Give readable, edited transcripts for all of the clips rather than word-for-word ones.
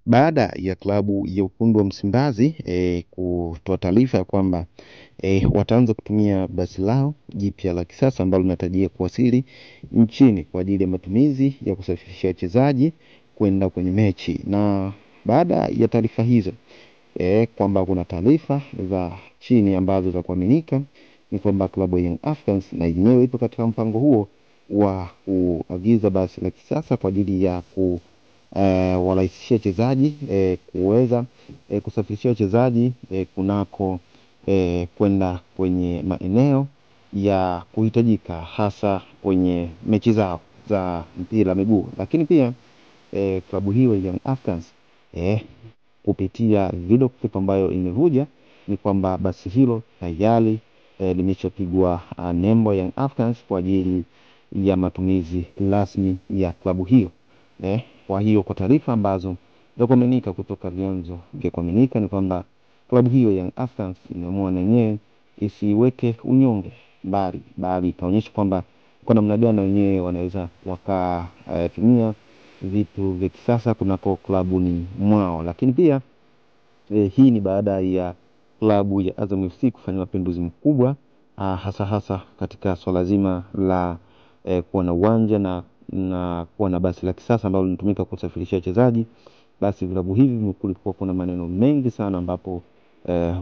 baada ya klabu ya Wekundu wa Msimbazi kutoa taarifa kwamba wataanza kutumia basi lao jipya la kisasa ambalo linatarajia kuwasili nchini kwa ajili ya matumizi ya kusafirisha wachezaji kwenda kwenye mechi. Na baada ya taarifa hizo kwamba kuna taarifa za chini ambazo za kuaminika ni kwamba klabu ya Young Africans na yenyewe ipo katika mpango huo wa kuagiza basi la kisasa kwa ajili ya warahisishia wachezaji kuweza kusafirishia wachezaji kunako kwenda kwenye maeneo ya kuhitajika hasa kwenye mechi zao za mpira miguu. Lakini pia klabu hiyo ya Young Africans kupitia video clip ambayo imevuja ni kwamba basi hilo tayari limeshapigwa nembo Young Africans kwa ajili ya matumizi rasmi ya klabu hiyo. Kwa hiyo kwa taarifa ambazo za kuaminika kutoka vyanzo vya kuaminika ni kwamba klabu hiyo Young Africans imeamua na yenyewe isiweke unyonge bali itaonyesha kwamba kwa namna gani wenyewe wanaweza wakatumia vitu vya kisasa kunako klabu ni mwao. Lakini pia hii ni baada ya klabu ya Azam FC kufanya mapinduzi makubwa hasa katika swala zima la kuwa na uwanja na kuwa na basi la kisasa ambalo linatumika kusafirisha wachezaji. Basi vilabu hivi kulikuwa kuna maneno mengi sana ambapo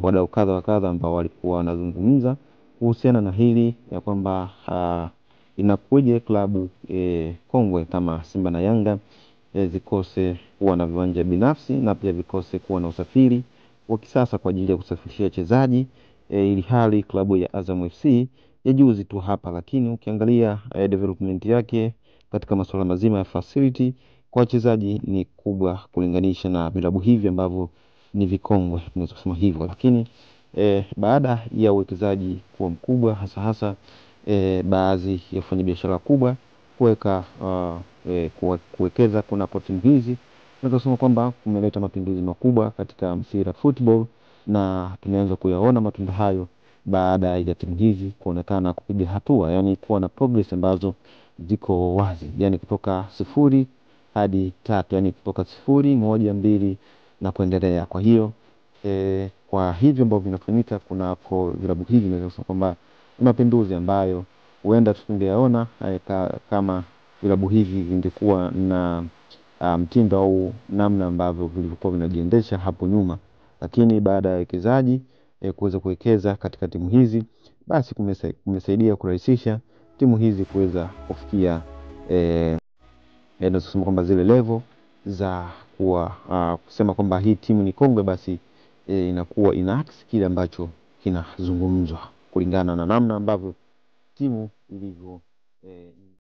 wadau kadha wa kadha ambao walikuwa wanazungumza kuhusiana na hili ya kwamba inakuja klabu kongwe kama Simba na Yanga zikose kuwa na viwanja binafsi na pia vikose kuwa na usafiri wa kisasa kwa ajili ya kusafirisha wachezaji, ili hali klabu ya Azam FC ya juzi tu hapa. Lakini ukiangalia development yake katika masuala mazima ya facility kwa wachezaji ni kubwa kulinganisha na vilabu hivi ambavyo ni vikongwe, tunaweza kusema hivyo. Lakini baada ya uwekezaji kuwa mkubwa hasa baadhi ya wafanyabiashara kubwa kuwekeza kuna timu hizi, tunaweza kusema kwamba kumeleta mapinduzi makubwa katika mpira football, na tumeanza kuyaona matunda hayo baada ya timu hizi kuonekana kupiga hatua, yani kuwa na progress ambazo ziko wazi, yani kutoka 0 hadi 3, yani kutoka 0, 1, 2 na kuendelea. Kwa hiyo kwa hivyo ambavyo vinafanyika kunako vilabu hivi, naweza kusema kwamba mapinduzi ambayo huenda tusingeyaona kama vilabu hivi vingekuwa na mtindo au namna ambavyo vilikuwa vinajiendesha hapo nyuma. Lakini baada ya wekezaji kuweza kuwekeza katika timu hizi, basi kumesaidia kurahisisha timu hizi kuweza kufikia tunasema kwamba zile level za kusema kwamba hii timu ni kongwe, basi inakuwa inaakisi kile ambacho kinazungumzwa kulingana na namna ambavyo timu ilivyo